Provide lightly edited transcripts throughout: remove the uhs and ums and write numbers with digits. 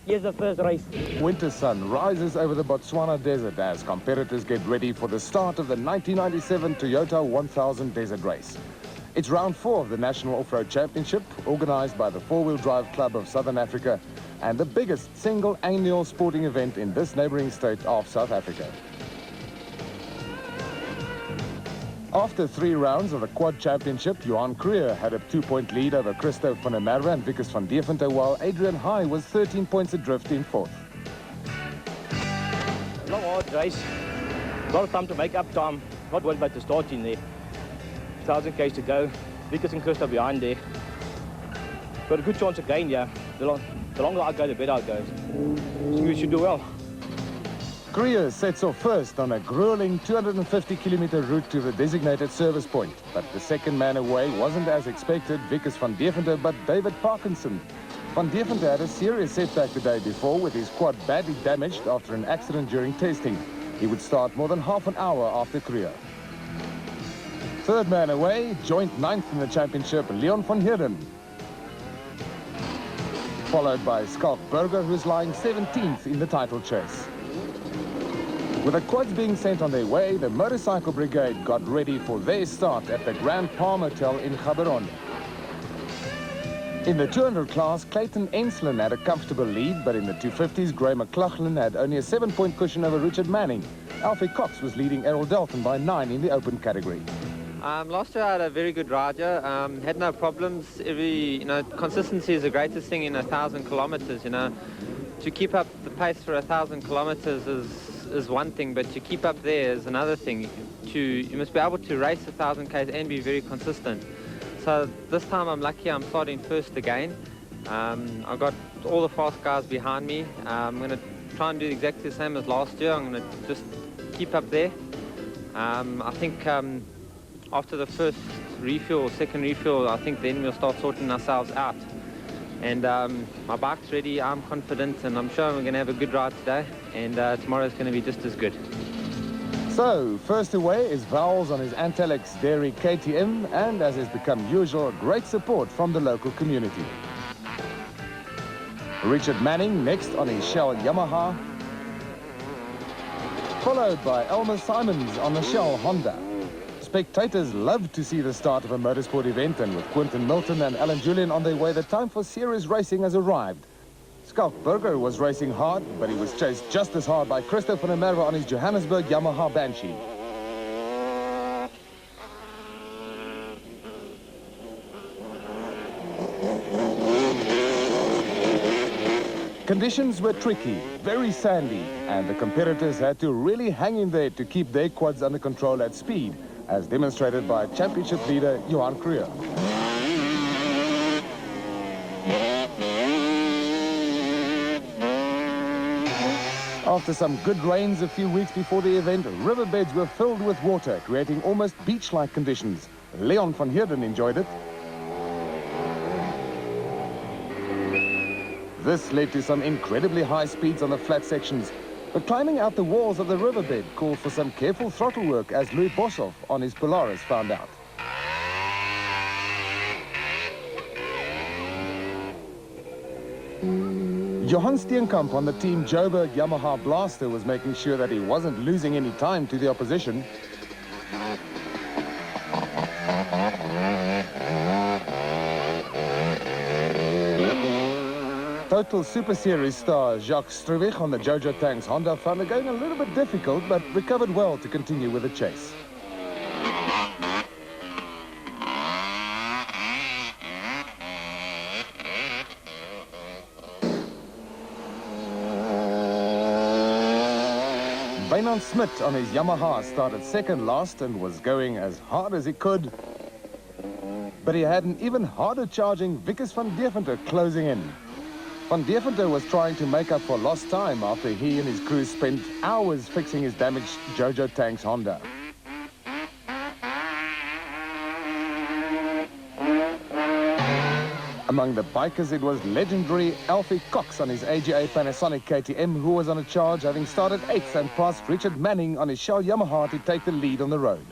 Here's the first race. Winter sun rises over the Botswana desert as competitors get ready for the start of the 1997 Toyota 1000 Desert Race. It's round 4 of the National Off-Road Championship, organized by the Four-Wheel Drive Club of Southern Africa, and the biggest single annual sporting event in this neighboring state of South Africa. After 3 rounds of the Quad Championship, Johan Cruier had a 2-point lead over Christo van der Merwe and Wikus van Deventer, while Adrian High was 13 points adrift in 4th. Long hard race. A lot of time to make up time. Not worried about the start in there. 1,000 k's to go. Wikus and Christo behind there. Got a good chance again, yeah. The longer I go, the better I go. So we should do well. Cruier sets off first on a grueling 250-kilometer route to the designated service point. But the second man away wasn't as expected, Wikus van Deventer, but David Parkinson. Van Deventer had a serious setback the day before with his quad badly damaged after an accident during testing. He would start more than half an hour after Cruier. Third man away, joint 9th in the championship, Leon van Heerden. Followed by Schalk Burger, who's lying 17th in the title chase. With the quads being sent on their way, the motorcycle brigade got ready for their start at the Grand Palm Hotel in Gaborone. In the 200 class, Clayton Enslin had a comfortable lead, but in the 250s, Gray McLaughlin had only a 7-point cushion over Richard Manning. Alfie Cox was leading Errol Dalton by 9 in the open category. Last year I had a very good rider, had no problems. Consistency is the greatest thing in 1,000 kilometers, To keep up the pace for 1,000 kilometers is one thing, but to keep up there is another thing. You must be able to race 1,000 k's and be very consistent. So this time I'm lucky I'm starting first again. I've got all the fast guys behind me. I'm going to try and do exactly the same as last year. I'm going to just keep up there. I think after the first refuel or second refuel, I think then we'll start sorting ourselves out. And my bike's ready, I'm confident, and I'm sure we're going to have a good ride today, and tomorrow's going to be just as good. So, first away is Vowles on his Antalex Dairy KTM, and as has become usual, great support from the local community. Richard Manning next on his Shell Yamaha, followed by Elmer Simons on the Shell Honda. Spectators love to see the start of a motorsport event, and with Quinton Milton and Alan Julian on their way, the time for serious racing has arrived. Schalk Burger was racing hard, but he was chased just as hard by Christo van der Merwe on his Johannesburg Yamaha Banshee. Conditions were tricky, very sandy, and the competitors had to really hang in there to keep their quads under control at speed, as demonstrated by championship leader Johan Cruier. After some good rains a few weeks before the event, riverbeds were filled with water, creating almost beach-like conditions. Leon van Heerden enjoyed it. This led to some incredibly high speeds on the flat sections, but climbing out the walls of the riverbed called for some careful throttle work, as Louis Boshoff on his Polaris found out. Johan Steenkamp on the Team Joburg Yamaha Blaster was making sure that he wasn't losing any time to the opposition. Total Super Series star Jacques Struwig on the Jojo Tanks Honda found it going a little bit difficult, but recovered well to continue with the chase. Wynand Smit on his Yamaha started second last and was going as hard as he could. But he had an even harder charging Wikus van Deventer closing in. Van Deventer was trying to make up for lost time after he and his crew spent hours fixing his damaged Jojo Tanks Honda. Among the bikers, it was legendary Alfie Cox on his AGA Panasonic KTM, who was on a charge, having started 8th and passed Richard Manning on his Shell Yamaha to take the lead on the road.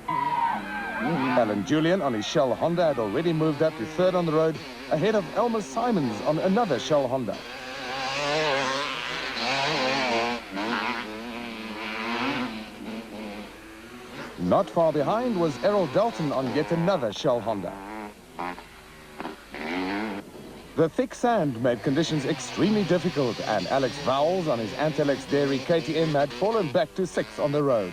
Alan Julian on his Shell Honda had already moved up to 3rd on the road, ahead of Elmer Simons on another Shell Honda. Not far behind was Errol Dalton on yet another Shell Honda. The thick sand made conditions extremely difficult, and Alex Vowles on his Antelex Dairy KTM had fallen back to 6th on the road.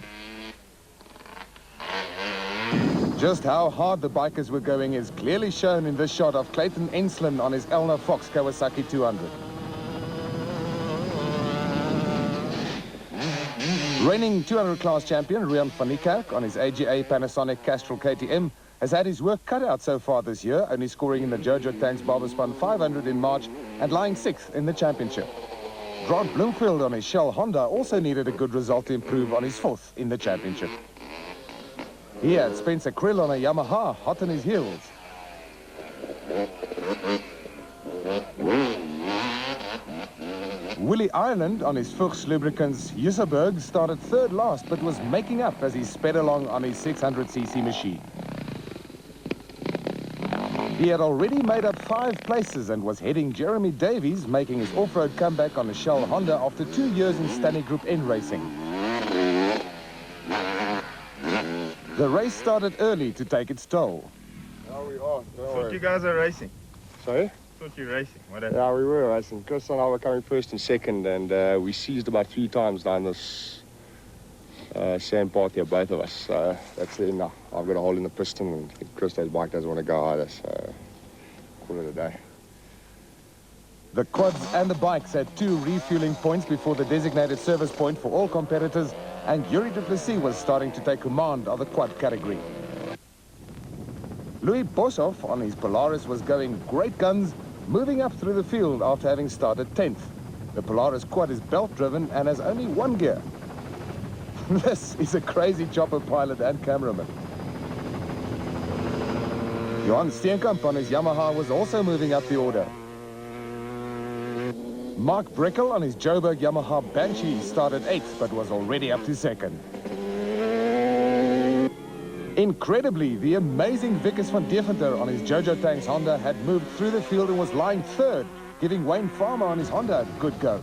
Just how hard the bikers were going is clearly shown in this shot of Clayton Enslin on his Elna Fox Kawasaki 200. Reigning 200 class champion Rian van Niekerk on his AGA Panasonic Castrol KTM has had his work cut out so far this year, only scoring in the Jojo Tanks Barberspan 500 in March and lying 6th in the championship. Grant Bloomfield on his Shell Honda also needed a good result to improve on his 4th in the championship. He had Spencer Krill on a Yamaha hot on his heels. Willie Ireland on his Fuchs Lubricants Jusseberg started 3rd last but was making up as he sped along on his 600cc machine. He had already made up 5 places and was heading Jeremy Davies, making his off-road comeback on the Shell Honda after 2 years in Stanley Group N Racing. The race started early to take its toll. Yeah, we are. Thought you guys are racing. Sorry? Thought you were racing. What happened? Yeah, we were racing. Chris and I were coming 1st and 2nd, and we seized about 3 times down this sand path here, both of us. So that's the end now. I've got a hole in the piston, and Chris, his bike doesn't want to go either, so call it a day. The quads and the bikes had 2 refueling points before the designated service point for all competitors, and Yuri du Plessis was starting to take command of the quad category. Louis Boshoff on his Polaris was going great guns, moving up through the field after having started 10th. The Polaris quad is belt-driven and has only 1 gear. This is a crazy chopper pilot and cameraman. Johan Steenkamp on his Yamaha was also moving up the order. Mark Breckel on his Joburg Yamaha Banshee started 8th but was already up to 2nd. Incredibly, the amazing Vickers van Deventer on his Jojo Tanks Honda had moved through the field and was lying 3rd, giving Wayne Farmer on his Honda a good go.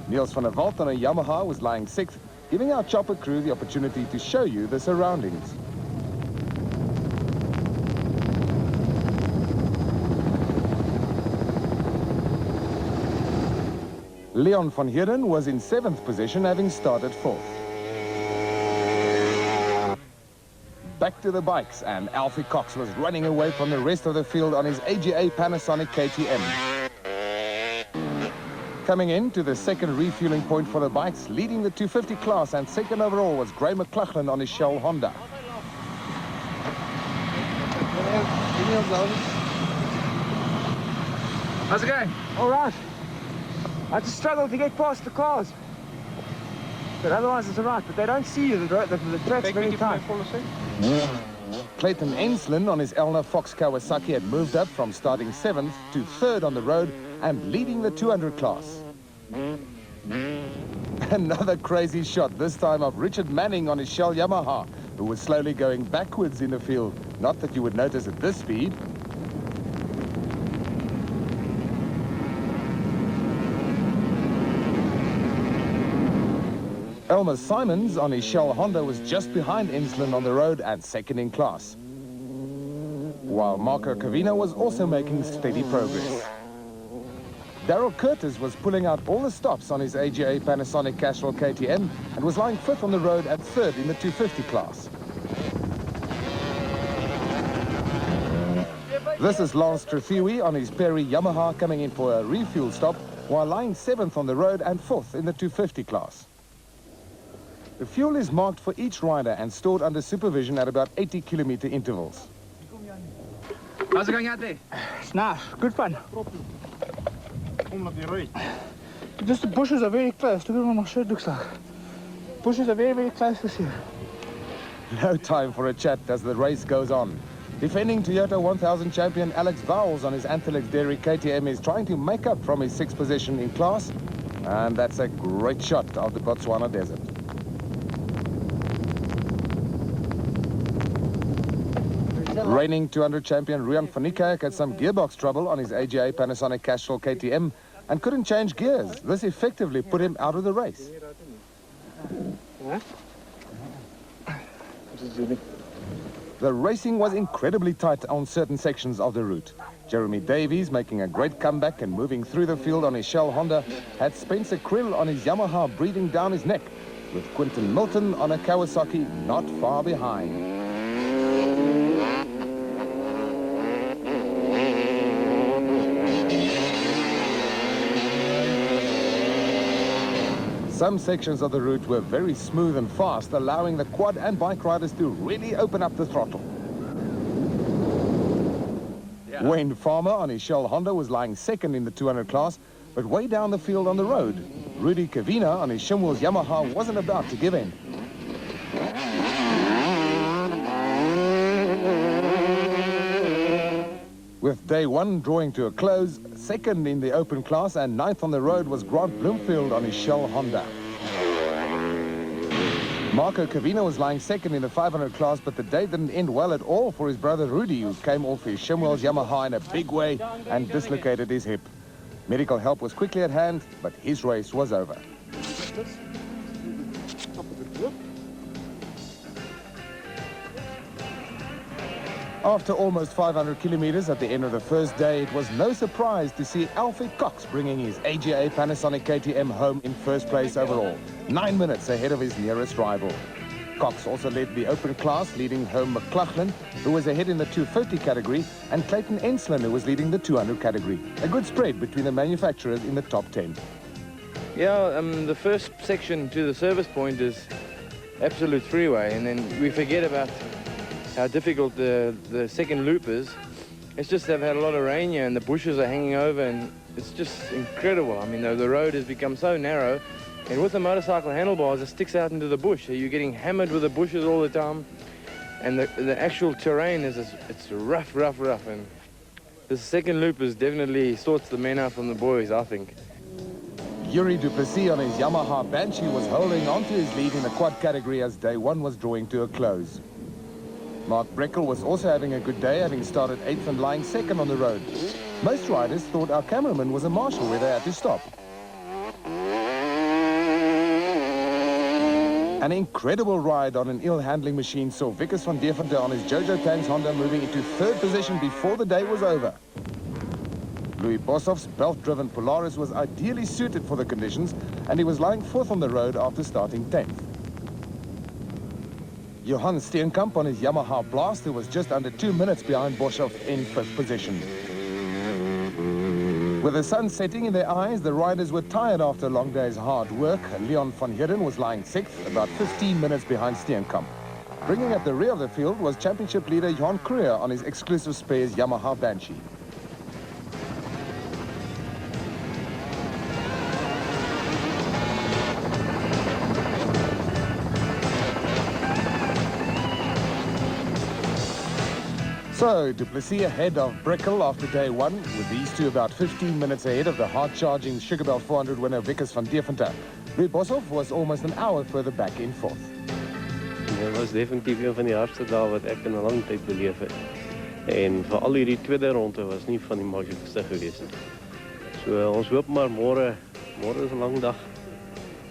Niels van der Walt on a Yamaha was lying 6th, giving our chopper crew the opportunity to show you the surroundings. Leon van Heerden was in 7th position, having started 4th. Back to the bikes, and Alfie Cox was running away from the rest of the field on his AGA Panasonic KTM. Coming in to the 2nd refueling point for the bikes, leading the 250 class and 2nd overall was Gray McLachlan on his Shell Honda. How's it going? All right. I just struggled to get past the cars. But otherwise it's all right. But they don't see you. The track's very tight. Clayton Enslin on his Elna Fox Kawasaki had moved up from starting 7th to 3rd on the road and leading the 200 class. Another crazy shot, this time of Richard Manning on his Shell Yamaha, who was slowly going backwards in the field. Not that you would notice at this speed. Elmer Simons on his Shell Honda was just behind Enslin on the road and 2nd in class, while Marco Cavino was also making steady progress. Daryl Curtis was pulling out all the stops on his AGA Panasonic Castrol KTM and was lying 5th on the road at 3rd in the 250 class. This is Lance Trethewey on his Perry Yamaha coming in for a refuel stop, while lying 7th on the road and 4th in the 250 class. The fuel is marked for each rider and stored under supervision at about 80-kilometer intervals. How's it going out there? It's nice. Good fun. Just the bushes are very close. Look at what my shirt looks like. Bushes are very, very close this year. No time for a chat as the race goes on. Defending Toyota 1000 champion Alex Vowles on his Antelex Dairy KTM is trying to make up from his 6th position in class. And that's a great shot of the Botswana desert. Reigning 200 champion Rian van Niekerk had some gearbox trouble on his AGA Panasonic Castrol KTM and couldn't change gears. This effectively put him out of the race. The racing was incredibly tight on certain sections of the route. Jeremy Davies, making a great comeback and moving through the field on his Shell Honda, had Spencer Krill on his Yamaha breathing down his neck, with Quinton Milton on a Kawasaki not far behind. Some sections of the route were very smooth and fast, allowing the quad and bike riders to really open up the throttle. Yeah. Wayne Farmer on his Shell Honda was lying second in the 200 class, but way down the field on the road, Rudy Kavina on his Shimwell's Yamaha wasn't about to give in. With day one drawing to a close, second in the open class and ninth on the road was Grant Bloomfield on his Shell Honda. Marco Cavina was lying second in the 500 class, but the day didn't end well at all for his brother Rudy, who came off his Shimwell's Yamaha in a big way and dislocated his hip. Medical help was quickly at hand, but his race was over. After almost 500 kilometers at the end of the first day, it was no surprise to see Alfie Cox bringing his AGA Panasonic KTM home in first place overall, 9 minutes ahead of his nearest rival. Cox also led the open class, leading home McLaughlin, who was ahead in the 250 category, and Clayton Enslin, who was leading the 200 category. A good spread between the manufacturers in the top 10. Yeah, the first section to the service point is absolute freeway, and then we forget about how difficult the second loop is. It's just they've had a lot of rain here and the bushes are hanging over, and it's just incredible. I mean, the road has become so narrow, and with the motorcycle handlebars, it sticks out into the bush. So you're getting hammered with the bushes all the time, and the actual terrain it's rough, and the second loop is definitely sorts the men out from the boys, I think. Yuri Duplessis on his Yamaha Banshee was holding on to his lead in the quad category as day one was drawing to a close. Mark Breckel was also having a good day, having started 8th and lying second on the road. Most riders thought our cameraman was a marshal where they had to stop. An incredible ride on an ill-handling machine saw Vickers van Deventer on his Jojo Tanks Honda moving into third position before the day was over. Louis Boshoff's belt-driven Polaris was ideally suited for the conditions, and he was lying fourth on the road after starting 10th. Johan Steenkamp on his Yamaha Blaster was just under 2 minutes behind Boshoff in 5th position. With the sun setting in their eyes, the riders were tired after a long day's hard work. Leon van Heerden was lying 6th, about 15 minutes behind Steenkamp. Bringing up the rear of the field was championship leader Johan Kruger on his exclusive spares Yamaha Banshee. So, Duplessis ahead of Breckel after day one, with these two about 15 minutes ahead of the hard-charging Sugarbelt 400 winner Vickers van Deventer. Louis Boshoff was almost an hour further back in fourth. Dit was definitief een van die hardste dae wat ek in 'n lang tyd beleef het. En veral hierdie tweede ronde was nie van die maklikste geweest nie. So ons hoop maar môre is 'n lang dag.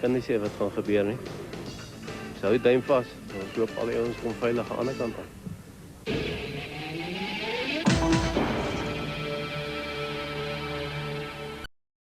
Kan nie sê wat gaan gebeur nie. Ons hou die duim vas. Ons hoop al die ouens kom veilig aan die ander kant af.